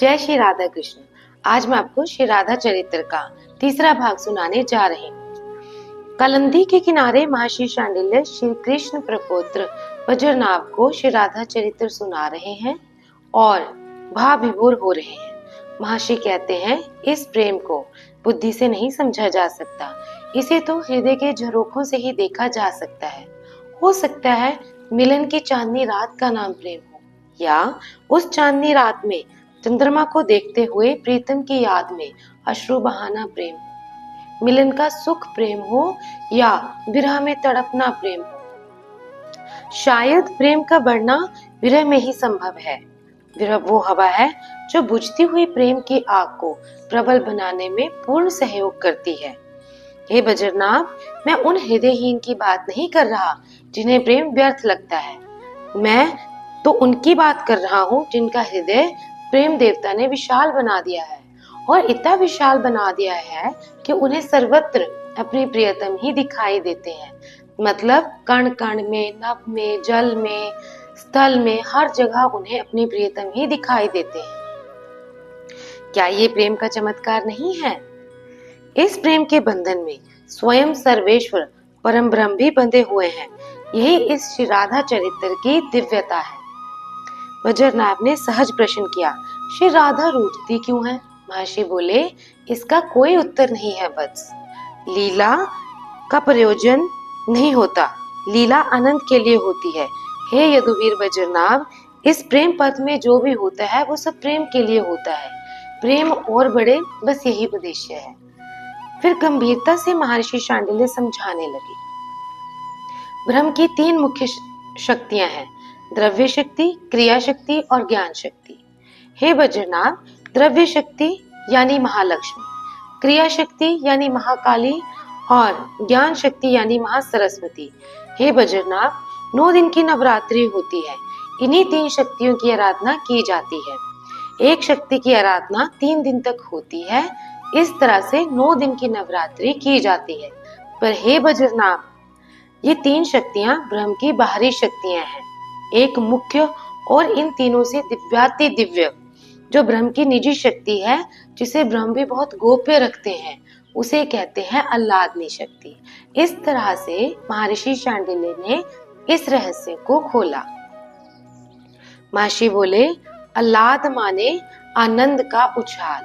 जय श्री राधा कृष्ण। आज मैं आपको श्री राधा चरित्र का तीसरा भाग सुनाने जा रही हूँ। कलंदी के किनारे महर्षि शांडिल्य श्री कृष्ण प्रपौत्र वज्रनाभ को श्री राधा चरित्र सुना रहे हैं और भाव विभोर हो रहे हैं। महर्षि कहते हैं, इस प्रेम को बुद्धि से नहीं समझा जा सकता, इसे तो हृदय के झरोखों से ही देखा जा सकता है। हो सकता है मिलन की चांदनी रात का नाम प्रेम हो, या उस चांदनी रात में चंद्रमा को देखते हुए प्रीतम की याद में अश्रु बहाना प्रेम हो। मिलन का सुख प्रेम हो या विरह में तड़पना प्रेम हो। शायद प्रेम का बढ़ना विरह में ही संभव है। विरह वो हवा है जो बुझती हुई प्रेम की आग को प्रबल बनाने में पूर्ण सहयोग करती है। हे बजरनाभ, मैं उन हृदयहीन की बात नहीं कर रहा जिन्हें प्रेम व्यर्थ लगता है। मैं तो उनकी बात कर रहा हूँ जिनका हृदय प्रेम देवता ने विशाल बना दिया है, और इतना विशाल बना दिया है कि उन्हें सर्वत्र अपनी प्रियतम ही दिखाई देते हैं। मतलब कण कण में, नभ में, जल में, स्थल में, हर जगह उन्हें अपनी प्रियतम ही दिखाई देते हैं। क्या ये प्रेम का चमत्कार नहीं है? इस प्रेम के बंधन में स्वयं सर्वेश्वर परम ब्रह्म भी बंधे हुए हैं। यही इस श्री राधा चरित्र की दिव्यता है। वज्रनाभ ने सहज प्रश्न किया, श्री राधा रूठती क्यों है? महर्षि बोले, इसका कोई उत्तर नहीं है वत्स। लीला का प्रयोजन नहीं होता, लीला आनंद के लिए होती है। हे यदुवीर वज्रनाभ, इस प्रेम पथ में जो भी होता है वो सब प्रेम के लिए होता है। प्रेम और बढ़े, बस यही उद्देश्य है। फिर गंभीरता से महर्षि शांडिल्य समझाने लगे। ब्रह्म की तीन मुख्य शक्तियां हैं, द्रव्य शक्ति, क्रिया शक्ति और ज्ञान शक्ति। हे वज्रनाभ, द्रव्य शक्ति यानी महालक्ष्मी, क्रिया शक्ति यानी महाकाली और ज्ञान शक्ति यानी महासरस्वती। हे वज्रनाभ, 9 दिन की नवरात्रि होती है। इन्हीं 3 शक्तियों की आराधना की जाती है। एक शक्ति की आराधना 3 दिन तक होती है। इस तरह से 9 दिन की नवरात्रि की जाती है। पर हे वज्रनाभ, ये 3 शक्तियां ब्रह्म की बाहरी शक्तियां हैं। एक मुख्य और इन तीनों से दिव्याति दिव्य जो ब्रह्म की निजी शक्ति है, जिसे ब्रह्म भी बहुत गोप्य रखते हैं, उसे कहते हैं आह्लादनी शक्ति। इस तरह से महर्षि शांडिल्य ने इस रहस्य को खोला। महर्षि बोले, आह्लाद माने आनंद का उछाल।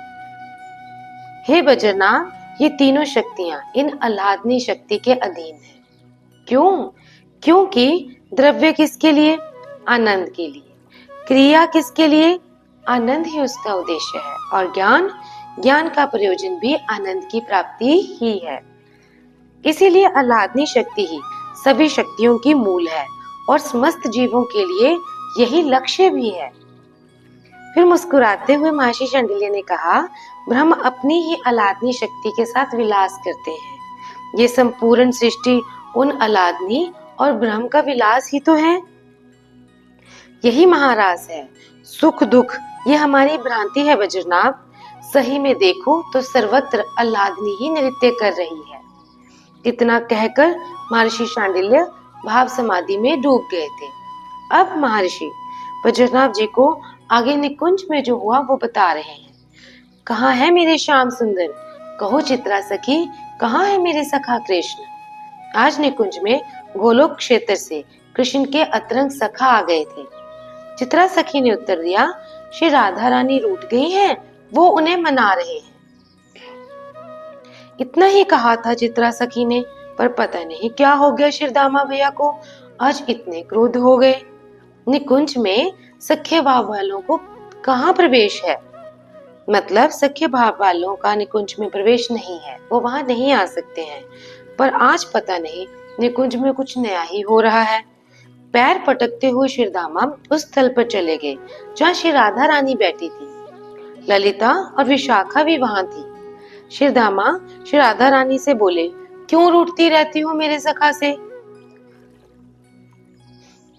हे वज्रनाभ, ये तीनों शक्तियां इन आह्लादनी शक्ति के अधीन है। क्यों? क्योंकि द्रव्य किसके लिए? आनंद के लिए। क्रिया किसके लिए? आनंद ही उसका उद्देश्य है। और ज्ञान का प्रयोजन भी आनंद की प्राप्ति ही है। इसीलिए आह्लादनी शक्ति ही सभी शक्तियों की मूल है और समस्त जीवों के लिए यही लक्ष्य भी है। फिर मुस्कुराते हुए महर्षि शांडिल्य ने कहा, ब्रह्म अपनी ही आह्लादनी शक्ति के साथ विलास करते हैं। ये संपूर्ण सृष्टि उन आह्लादनी और ब्रह्म का विलास ही तो है। यही महारास है। सुख दुख ये हमारी भ्रांति है वज्रनाभ। सही में देखो तो सर्वत्र आह्लादनी ही नृत्य कर रही है। इतना कहकर महर्षि शांडिल्य भाव समाधि में डूब गए थे। अब महर्षि वज्रनाभ जी को आगे निकुंज में जो हुआ वो बता रहे हैं। कहाँ है मेरे श्याम सुंदर? कहो चित्रा सखी, कहाँ है मेरे सखा कृष्ण? आज निकुंज में गोलोक क्षेत्र से कृष्ण के अतरंग सखा आ गए थे। चित्रा सखी ने उत्तर दिया, श्री राधा रानी रूठ गई हैं, वो उन्हें मना रहे हैं। इतना ही कहा था चित्रा सखी ने, पर पता नहीं क्या हो गया शिरदामा भैया को, आज इतने क्रोध हो गए। निकुंज में सख्य भाव वालों को कहाँ प्रवेश है? मतलब सख्य भाव वालों का निकुंज में प्रवेश नहीं है, वो वहां नहीं आ सकते हैं। पर आज पता नहीं निकुंज में कुछ नया ही हो रहा है। पैर पटकते हुए शिरदामा उस स्थल पर चले गए जहाँ श्री राधा रानी बैठी थी। ललिता और विशाखा भी वहां थी। शिरदामा श्री राधा रानी से बोले, क्यों रूठती रहती हो मेरे सखा से?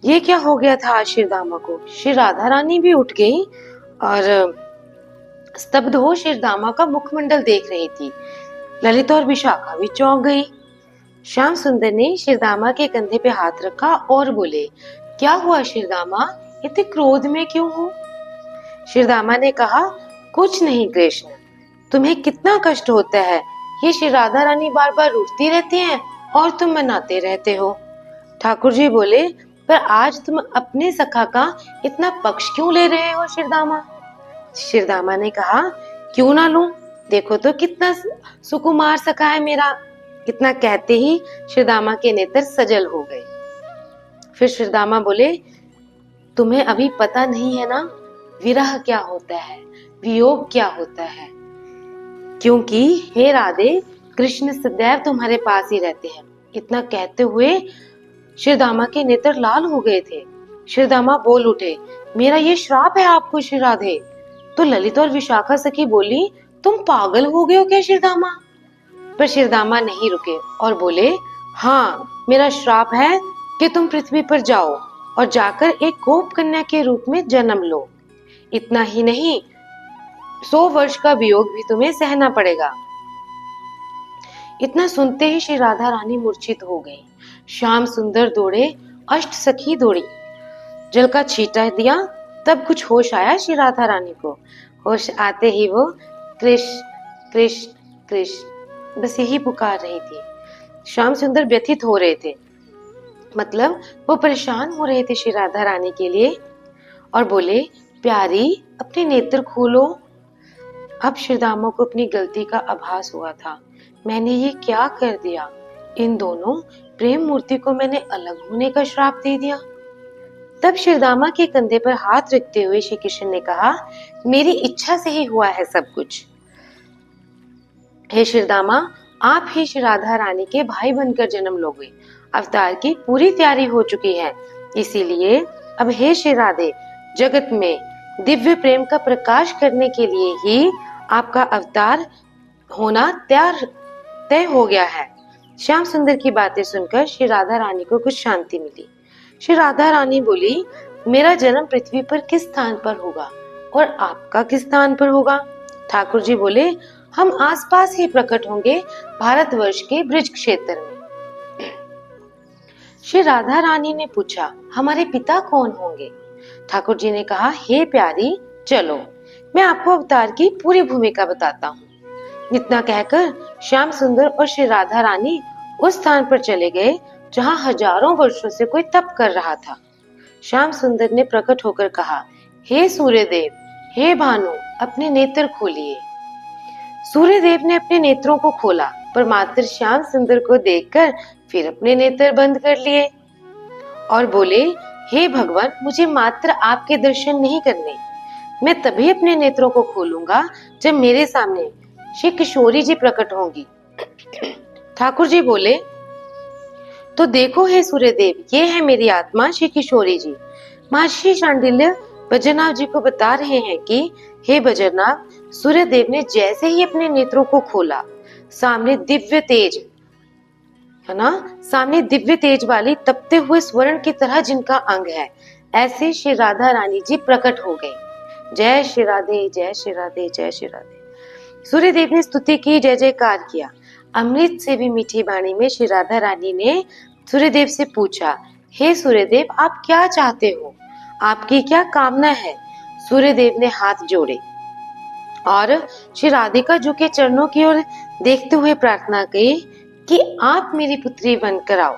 ये क्या हो गया था आज शिरदामा को? श्री राधा रानी भी उठ गई और स्तब्ध हो शिरदामा का मुखमंडल देख रही थी। ललिता और विशाखा भी चौंक गई। श्याम सुंदर ने शिरदामा के कंधे पे हाथ रखा और बोले, क्या हुआ शिरदामा, इतने क्रोध में क्यों हो? शिरदामा ने कहा, कुछ नहीं कृष्ण, तुम्हें कितना कष्ट होता है। ये श्री राधा रानी बार बार रूठती रहती हैं और तुम मनाते रहते हो। ठाकुर जी बोले, पर आज तुम अपने सखा का इतना पक्ष क्यों ले रहे हो शिरदामा? शिरदामा ने कहा, क्यों ना लूं, देखो तो कितना सुकुमार सखा है मेरा। इतना कहते ही शिरदामा के नेत्र सजल हो गए। फिर शिरदामा बोले, तुम्हें अभी पता नहीं है ना, विरह क्या होता है, वियोग क्या होता है। क्योंकि हे राधे, कृष्ण सदैव तुम्हारे पास ही रहते हैं। इतना कहते हुए शिरदामा के नेत्र लाल हो गए थे। शिरदामा बोल उठे, मेरा ये श्राप है आपको श्री राधे। तो ललित और विशाखा सखी बोली, तुम पागल हो गए हो क्या शिरदामा? पर शिरदामा नहीं रुके और बोले, हाँ, मेरा श्राप है कि तुम पृथ्वी पर जाओ और जाकर एक गोप कन्या के रूप में जन्म लो। इतना ही नहीं, 100 वर्ष का वियोग भी तुम्हें सहना पड़ेगा। इतना सुनते ही श्री राधा रानी मूर्छित हो गई। श्याम सुंदर दौड़े, अष्ट सखी दौड़ी, जल का छींटा दिया, तब कुछ होश आया श्री राधा रानी को। होश आते ही वो कृष्ण कृष्ण कृष्ण बस यही पुकार रही थी। श्याम सुंदर व्यथित हो रहे थे, मतलब वो परेशान हो रहे थे श्री राधा रानी के लिए, और बोले, प्यारी अपने नेत्र खोलो। अब श्रीदामा को अपनी गलती का आभास हुआ था। मैंने ये क्या कर दिया? इन दोनों प्रेम मूर्ति को मैंने अलग होने का श्राप दे दिया। तब श्रीदामा के कंधे पर हाथ रखते हुए श्री कृष्ण ने कहा, मेरी इच्छा से ही हुआ है सब कुछ। हे श्रीदामा, आप ही श्री राधा रानी के भाई बनकर जन्म लोगे। अवतार की पूरी तैयारी हो चुकी है, इसीलिए अब हे श्री राधे, जगत में दिव्य प्रेम का प्रकाश करने के लिए ही आपका अवतार होना तय हो गया है। श्याम सुंदर की बातें सुनकर श्री राधा रानी को कुछ शांति मिली। श्री राधा रानी बोली, मेरा जन्म पृथ्वी पर किस स्थान पर होगा और आपका किस स्थान पर होगा? ठाकुर जी बोले, हम आसपास ही प्रकट होंगे, भारतवर्ष के ब्रज क्षेत्र में। श्री राधा रानी ने पूछा, हमारे पिता कौन होंगे? ठाकुर जी ने कहा, हे प्यारी, चलो मैं आपको अवतार की पूरी भूमिका बताता हूँ। इतना कहकर श्याम सुंदर और श्री राधा रानी उस स्थान पर चले गए जहाँ हजारों वर्षों से कोई तप कर रहा था। श्याम सुंदर ने प्रकट होकर कहा, हे सूर्यदेव, हे भानु, अपने नेत्र खोलिए। सूर्यदेव ने अपने नेत्रों को खोला, पर मात्र श्याम सुंदर को देखकर फिर अपने नेत्र बंद कर लिए और बोले, हे भगवान, मुझे मात्र आपके दर्शन नहीं करने। मैं तभी अपने नेत्रों को खोलूंगा जब मेरे सामने श्री किशोरी जी प्रकट होंगी। ठाकुर जी बोले, तो देखो हे सूर्यदेव, ये है मेरी आत्मा श्री किशोरी जी। महर्षि शांडिल्य बजरनाथ जी को बता रहे हैं कि हे बजरनाथ, सूर्यदेव ने जैसे ही अपने नेत्रों को खोला, सामने दिव्य तेज है ना, सामने दिव्य तेज वाली तपते हुए स्वर्ण की तरह जिनका अंग है, ऐसे श्री राधा रानी जी प्रकट हो गए। जय श्री राधे, जय श्री राधे, जय श्री राधे। सूर्यदेव ने स्तुति की, जय जयकार किया। अमृत से भी मीठी वाणी में श्री राधा रानी ने सूर्यदेव से पूछा, हे सूर्यदेव, आप क्या चाहते हो? आपकी क्या कामना है? सूर्यदेव ने हाथ जोड़े और श्री राधिका जी के चरणों की ओर देखते हुए प्रार्थना की कि आप मेरी पुत्री बनकर आओ।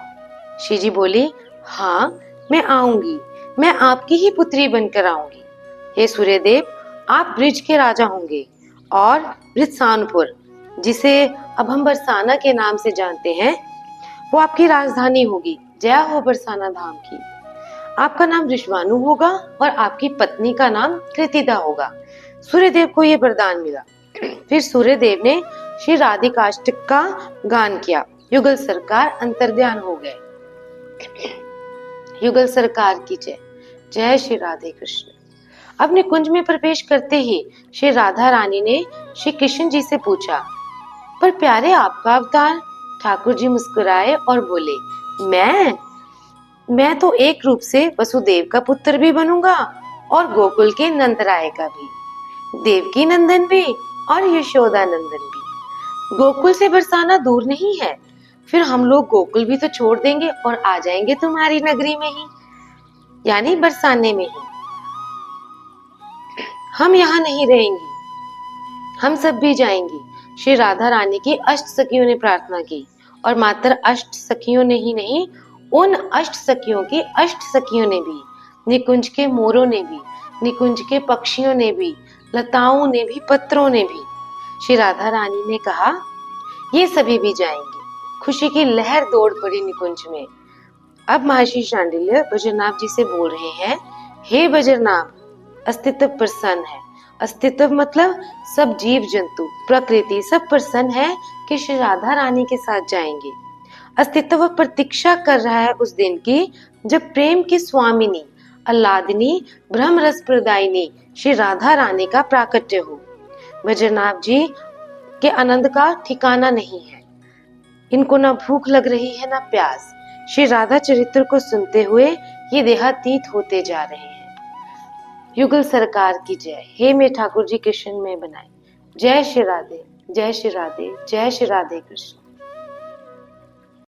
श्री जी बोली, हाँ, मैं आऊंगी, मैं आपकी ही पुत्री बनकर आऊंगी। हे सूर्यदेव, आप ब्रिज के राजा होंगे और वृत्सानपुर, जिसे अब हम बरसाना के नाम से जानते हैं, वो आपकी राजधानी होगी। जय हो बरसाना धाम की। आपका नाम ऋषभानु होगा और आपकी पत्नी का नाम कृतिदा होगा। सूर्यदेव को यह वरदान मिला। फिर सूर्यदेव ने श्री राधिकाष्टक का गान किया। युगल सरकार अंतर्ध्यान हो गए। युगल सरकार की जय। जय श्री राधे कृष्ण। अपने कुंज में प्रवेश करते ही श्री राधा रानी ने श्री कृष्ण जी से पूछा, पर प्यारे, आपका अवतार? ठाकुर जी मुस्कुराए और बोले, मैं तो एक रूप से वसुदेव का पुत्र भी बनूंगा और गोकुल के नंदराय का भी, देवकी नंदन भी और यशोदा नंदन भी। गोकुल से बरसाना दूर नहीं है, फिर हम लोग गोकुल भी तो छोड़ देंगे और आ जाएंगे तुम्हारी नगरी में ही, यानी बरसाने में ही। हम यहाँ नहीं रहेंगे, हम सब भी जाएंगे। श्री राधा रानी की अष्ट सखियों ने प्रार्थना की, और मात्र अष्ट सखियों ने ही नहीं, उन अष्ट सखियों की अष्ट सखियों ने भी, निकुंज के मोरों ने भी, निकुंज के पक्षियों ने भी, लताओं ने भी, पत्रों ने भी। श्री राधा रानी ने कहा, ये सभी भी जाएंगे। खुशी की लहर दौड़ पड़ी निकुंज में। अब महर्षि शांडिल्य बजरनाभ जी से बोल रहे हैं, हे बजरनाभ, अस्तित्व प्रसन्न है। अस्तित्व मतलब सब जीव जंतु, प्रकृति सब प्रसन्न है कि श्री राधा रानी के साथ जाएंगे। अस्तित्व प्रतीक्षा कर रहा है उस दिन की जब प्रेम की स्वामिनी, आह्लादिनी, ब्रह्म रस प्रदायिनी श्री राधा रानी का प्राकट्य हो। बजरनाभ जी के आनंद का ठिकाना नहीं है। इनको ना भूख लग रही है ना प्यास। श्री राधा चरित्र को सुनते हुए ये देहातीत होते जा रहे हैं। युगल सरकार की जय। हे मेरे ठाकुर जी कृष्ण में बनाए। जय श्री राधे, जय श्री राधे, जय श्री राधे कृष्ण।